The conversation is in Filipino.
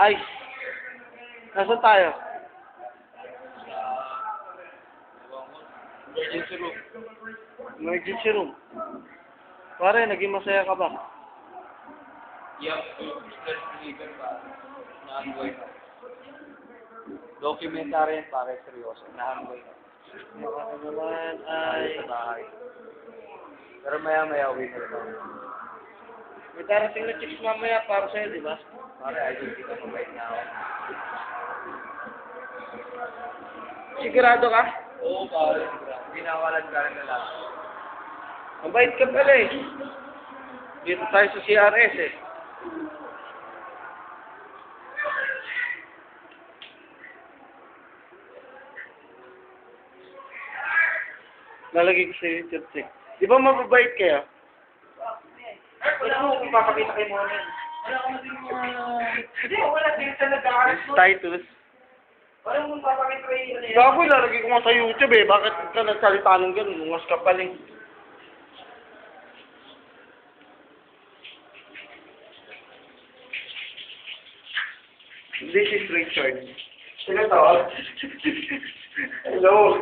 Ay! Nasaan tayo? Emergency room. Emergency room. Pare, naging masaya ka ba? Yung stress reliever pa. Na-unboy na. Documentary yan pare, seryoso. Na-unboy na. Baka naman ay... Sa bahay. Pero maya-maya uwi na rin. May darating na chicks mamaya para sa'yo, di ba? Pare, idol kita, mabait na ako. Sigurado ka? Oo, pare. Hindi na ako alam na lang. Mabait ka pala eh. Dito tayo sa CRS eh. Lalagay ko sa YouTube check. Di ba mababait kayo? Wala mo kung papakita kay Mona. Wala ko din mga... Hindi, wala din sa nag-aaral mo. Titus. Wala mong papakita kay ano yan. Gago, lalagay ko nga sa YouTube eh. Bakit ka nagsalita ng gano'n? Lungas ka pala eh. This is Richard. Sino to? Hello.